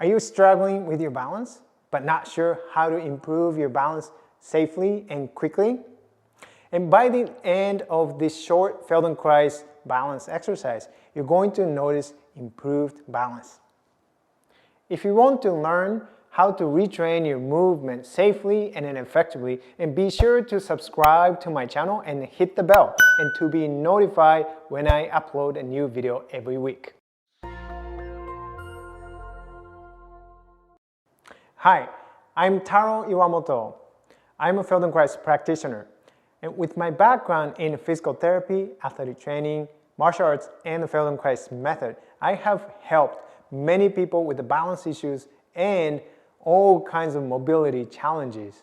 Are you struggling with your balance, but not sure how to improve your balance safely and quickly? And by the end of this short Feldenkrais balance exercise, you're going to notice improved balance. If you want to learn how to retrain your movement safely and effectively, and be sure to subscribe to my channel and hit the bell and to be notified when I upload a new video every week. Hi, I'm Taro Iwamoto. I'm a Feldenkrais practitioner, and with my background in physical therapy, athletic training, martial arts, and the Feldenkrais method, I have helped many people with the balance issues and all kinds of mobility challenges.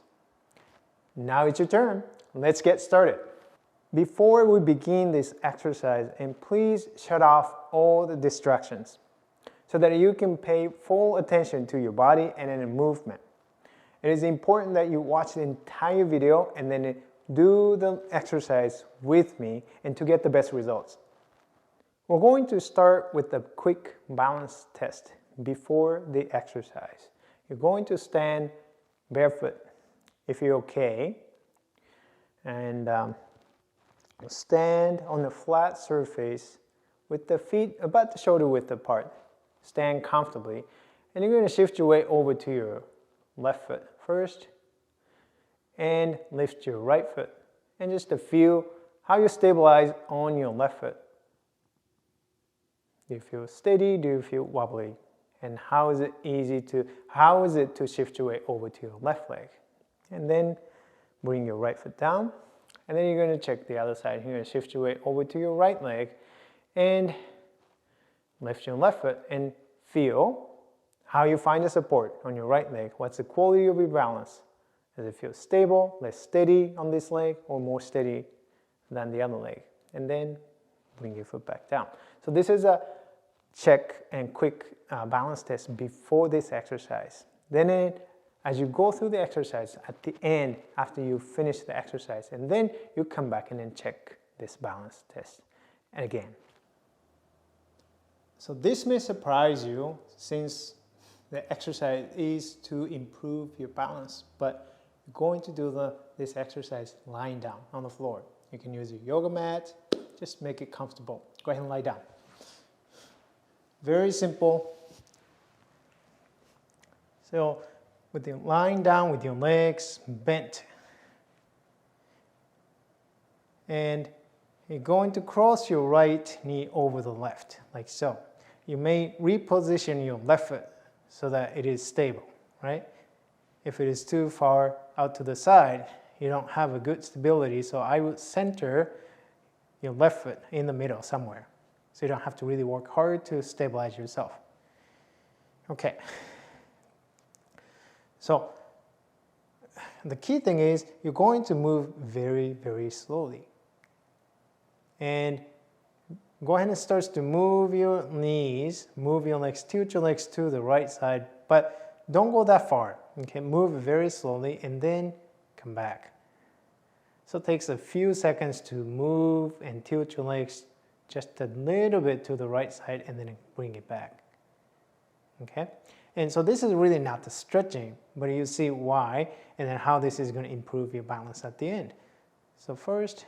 Now it's your turn. Let's get started. Before we begin this exercise, and please shut off all the distractions so that you can pay full attention to your body and in movement. It is important that you watch the entire video and then do the exercise with me and to get the best results. We're going to start with a quick balance test before the exercise. You're going to stand barefoot if you're okay, and stand on a flat surface with the feet about the shoulder width apart. Stand comfortably, and you're going to shift your weight over to your left foot first and lift your right foot, and just to feel how you stabilize on your left foot. Do you feel steady? Do you feel wobbly? And how is it to shift your weight over to your left leg? And then bring your right foot down, and then you're going to check the other side. You're going to shift your weight over to your right leg and lift your left foot and feel how you find the support on your right leg. What's the quality of your balance? Does it feel stable, less steady on this leg, or more steady than the other leg? And then bring your foot back down. So this is a check and quick balance test before this exercise. Then as you go through the exercise, at the end, after you finish the exercise, and then you come back and then check this balance test and again. So this may surprise you, since the exercise is to improve your balance, but you're going to do this exercise lying down on the floor. You can use your yoga mat, just make it comfortable. Go ahead and lie down. Very simple. So with you lying down with your legs bent, and you're going to cross your right knee over the left, like so. You may reposition your left foot so that it is stable, right? If it is too far out to the side, you don't have a good stability, so I would center your left foot in the middle somewhere, so you don't have to really work hard to stabilize yourself. Okay. So the key thing is you're going to move very, very slowly. And go ahead and start to move your knees, move your legs, tilt your legs to the right side, but don't go that far. Okay, move very slowly and then come back. So it takes a few seconds to move and tilt your legs just a little bit to the right side and then bring it back. Okay? And so this is really not the stretching, but you see why and then how this is going to improve your balance at the end. So first,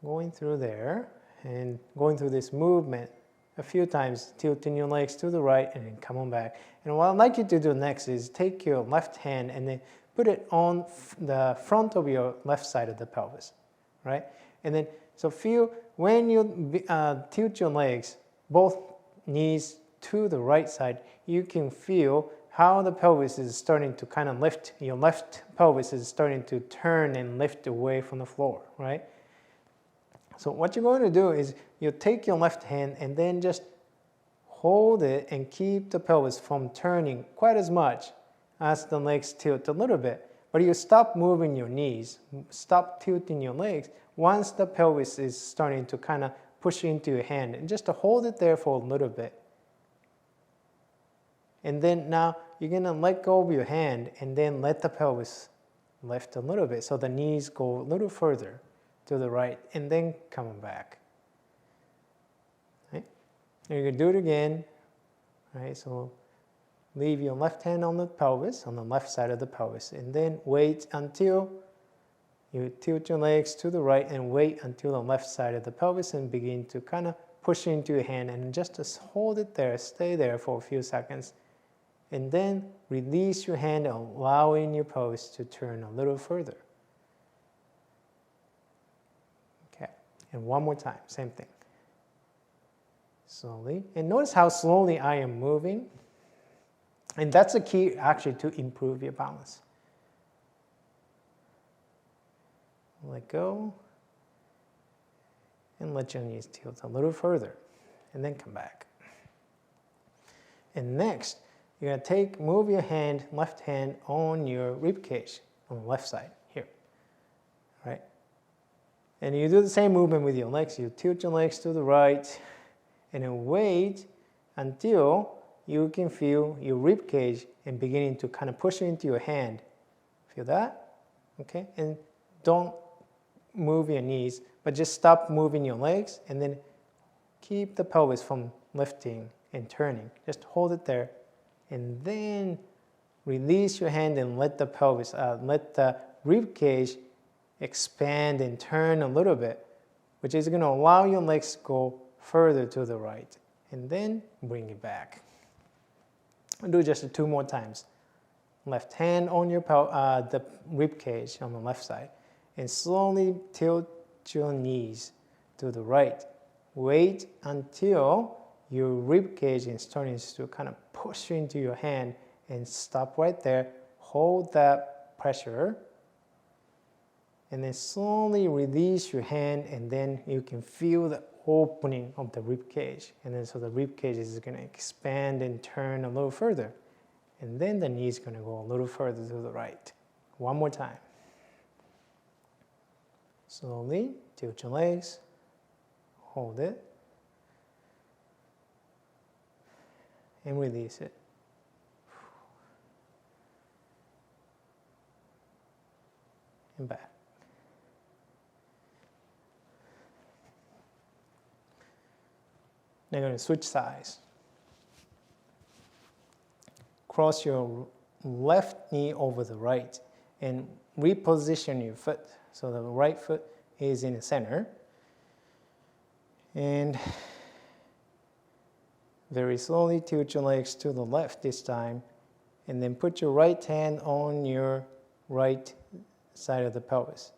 going through there and going through this movement a few times, tilting your legs to the right and then come on back. And what I'd like you to do next is take your left hand and then put it on the front of your left side of the pelvis, right? And then, so feel when you tilt your legs, both knees to the right side, you can feel how the pelvis is starting to kind of lift. Your left pelvis is starting to turn and lift away from the floor, right? So what you're going to do is you take your left hand and then just hold it and keep the pelvis from turning quite as much as the legs tilt a little bit. But you stop moving your knees, stop tilting your legs once the pelvis is starting to kind of push into your hand, and just to hold it there for a little bit. And then now you're going to let go of your hand and then let the pelvis lift a little bit so the knees go a little further to the right and then come back. Right? And you're going to do it again. Right? So leave your left hand on the pelvis, on the left side of the pelvis, and then wait until you tilt your legs to the right and wait until the left side of the pelvis and begin to kind of push into your hand and just hold it there, stay there for a few seconds, and then release your hand, allowing your pelvis to turn a little further. Okay, and one more time, same thing. Slowly, and notice how slowly I am moving, and that's the key actually to improve your balance. Let go, and let your knees tilt a little further, and then come back. And next, you're going to move your hand, left hand on your rib cage on the left side here, right? And you do the same movement with your legs. You tilt your legs to the right, and then wait until you can feel your rib cage and beginning to kind of push into your hand. Feel that? Okay, and don't move your knees, but just stop moving your legs, and then keep the pelvis from lifting and turning. Just hold it there, and then release your hand and let the pelvis, let the rib cage expand and turn a little bit, which is going to allow your legs to go further to the right, and then bring it back. I'll do just 2 more times. Left hand on your the rib cage on the left side, and slowly tilt your knees to the right. Wait until your rib cage is starting to kind of push into your hand, and stop right there. Hold that pressure, and then slowly release your hand, and then you can feel the opening of the rib cage, and then so the rib cage is going to expand and turn a little further, and then the knee is going to go a little further to the right. One more time. Slowly tilt your legs, hold it, and release it. And back. Now you're going to switch sides. Cross your left knee over the right and reposition your foot. So the right foot is in the center. And very slowly tilt your legs to the left this time. And then put your right hand on your right side of the pelvis.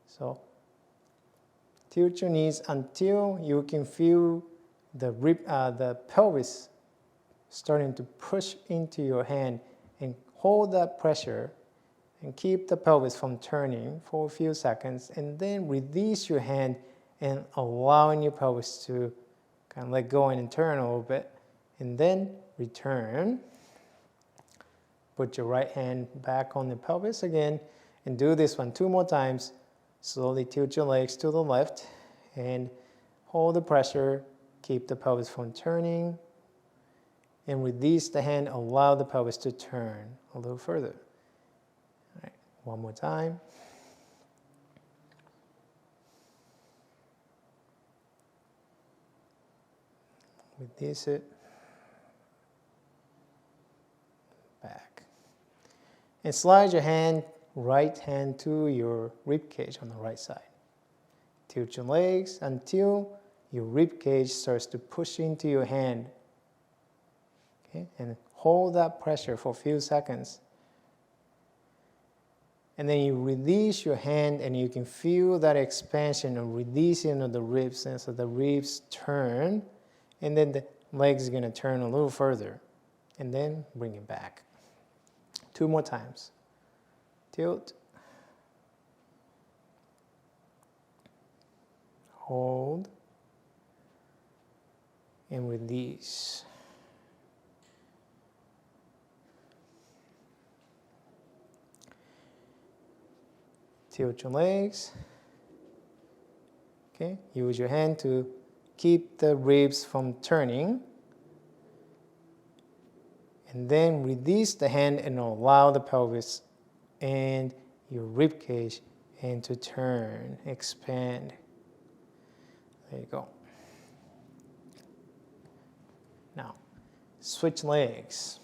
So tilt your knees until you can feel the pelvis starting to push into your hand, and hold that pressure and keep the pelvis from turning for a few seconds, and then release your hand and allowing your pelvis to kind of let go and turn a little bit, and then return. Put your right hand back on the pelvis again, and do this one 2 more times. Slowly tilt your legs to the left and hold the pressure, keep the pelvis from turning, and release the hand, allow the pelvis to turn a little further. All right, one more time. Release it. Back. And slide your right hand to your rib cage on the right side. Tilt your legs until your rib cage starts to push into your hand. Okay? And hold that pressure for a few seconds. And then you release your hand, and you can feel that expansion and releasing of the ribs. And so the ribs turn, and then the legs are going to turn a little further. And then bring it back. 2 more times. Tilt. Hold. And release. Tilt your legs. Okay, use your hand to keep the ribs from turning. And then release the hand and allow the pelvis and your rib cage and to turn, expand. There you go. Now, switch legs.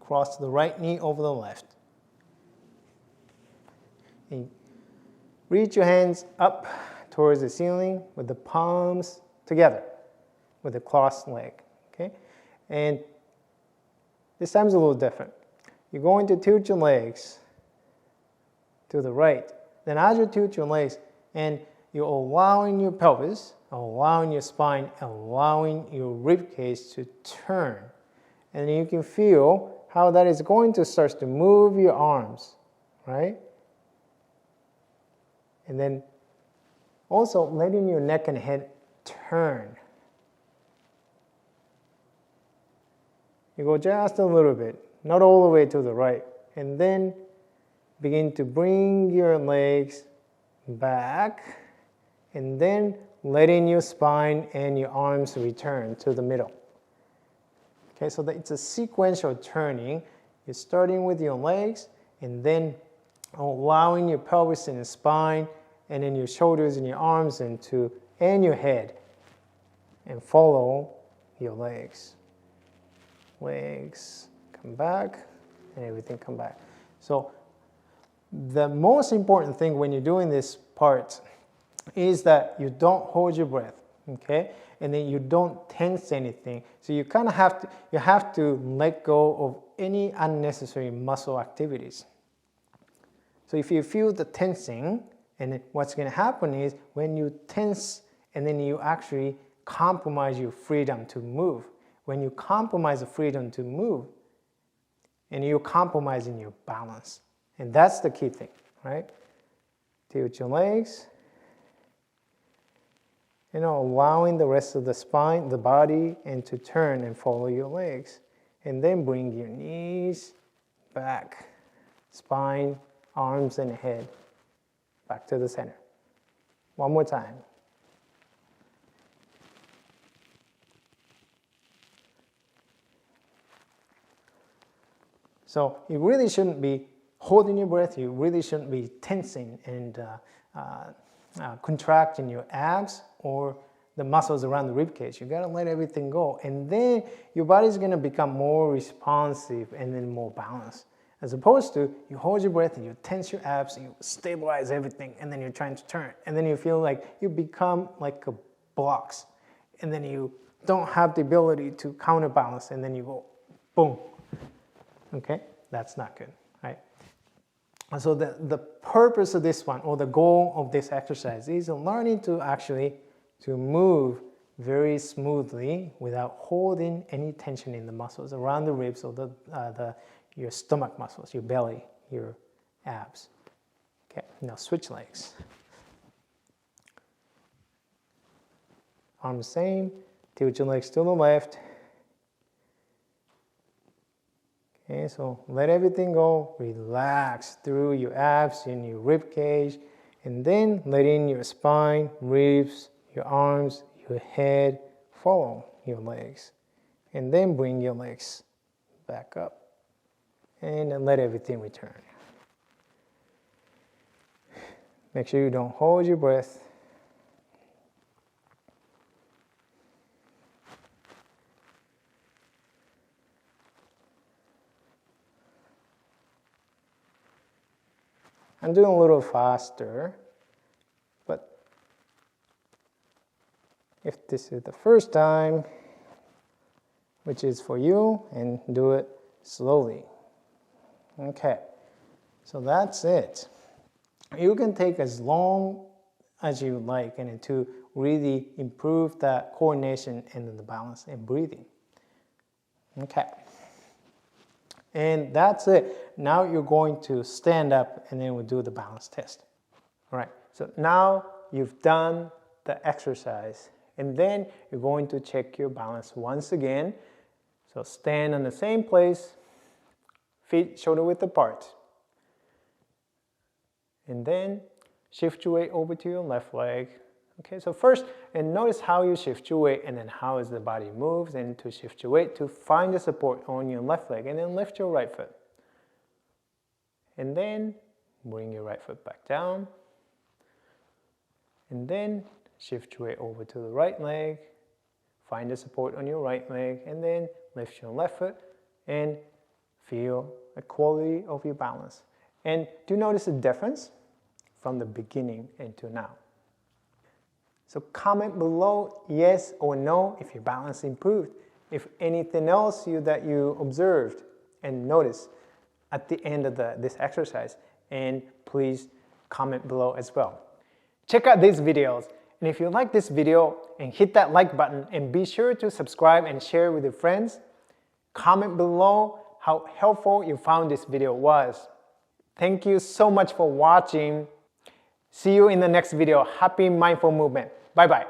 cross the right knee over the left. And reach your hands up towards the ceiling with the palms together with the crossed leg. Okay? And this time's a little different. You're going to tilt your legs to the right. Then as you tilt your legs, and you're allowing your pelvis, allowing your spine, allowing your rib cage to turn. And you can feel how that is going to start to move your arms, right? And then also letting your neck and head turn. You go just a little bit, not all the way to the right. And then begin to bring your legs back, and then letting your spine and your arms return to the middle. Okay, so it's a sequential turning. You're starting with your legs, and then allowing your pelvis and your spine, and then your shoulders and your arms and your head, and follow your legs. Legs come back, and everything come back. So the most important thing when you're doing this part is that you don't hold your breath, okay? And then you don't tense anything. So you kind of have to let go of any unnecessary muscle activities. So if you feel the tensing, and what's going to happen is when you tense and then you actually compromise your freedom to move. When you compromise the freedom to move, and you're compromising your balance. And that's the key thing, right? Tilt your legs. Allowing the rest of the spine, the body, and to turn and follow your legs. And then bring your knees back. Spine, arms, and head back to the center. One more time. So you really shouldn't be holding your breath. You really shouldn't be tensing and contracting your abs or the muscles around the rib cage. You got to let everything go. And then your body's going to become more responsive and then more balanced. As opposed to you hold your breath and you tense your abs and you stabilize everything and then you're trying to turn. And then you feel like you become like a blocks. And then you don't have the ability to counterbalance and then you go boom. Okay? That's not good, right? And so the purpose of this one, or the goal of this exercise, is learning to actually to move very smoothly without holding any tension in the muscles around the ribs or your stomach muscles, your belly, your abs. Okay, now switch legs. Arms same, tilt your legs to the left. Okay, so let everything go, relax through your abs and your rib cage, and then letting your spine, ribs, your arms, your head follow your legs. And then bring your legs back up, and then let everything return. Make sure you don't hold your breath. I'm doing a little faster, but if this is the first time, which is for you, and do it slowly. Okay, so that's it. You can take as long as you like and to really improve that coordination and the balance and breathing. Okay. And that's it. Now you're going to stand up and then we'll do the balance test. All right, so now you've done the exercise and then you're going to check your balance once again. So stand in the same place, feet shoulder width apart. And then shift your weight over to your left leg. Okay, so first, and notice how you shift your weight and then how as the body moves, and to shift your weight to find the support on your left leg and then lift your right foot. And then bring your right foot back down. And then shift your weight over to the right leg, find the support on your right leg, and then lift your left foot and feel the quality of your balance. And do you notice the difference from the beginning until now? So comment below yes or no if your balance improved, if anything else that you observed and noticed at the end of this exercise, and please comment below as well. Check out these videos, and if you like this video, and hit that like button, and be sure to subscribe and share with your friends. Comment below how helpful you found this video was. Thank you so much for watching. See you in the next video. Happy mindful movement. Bye bye.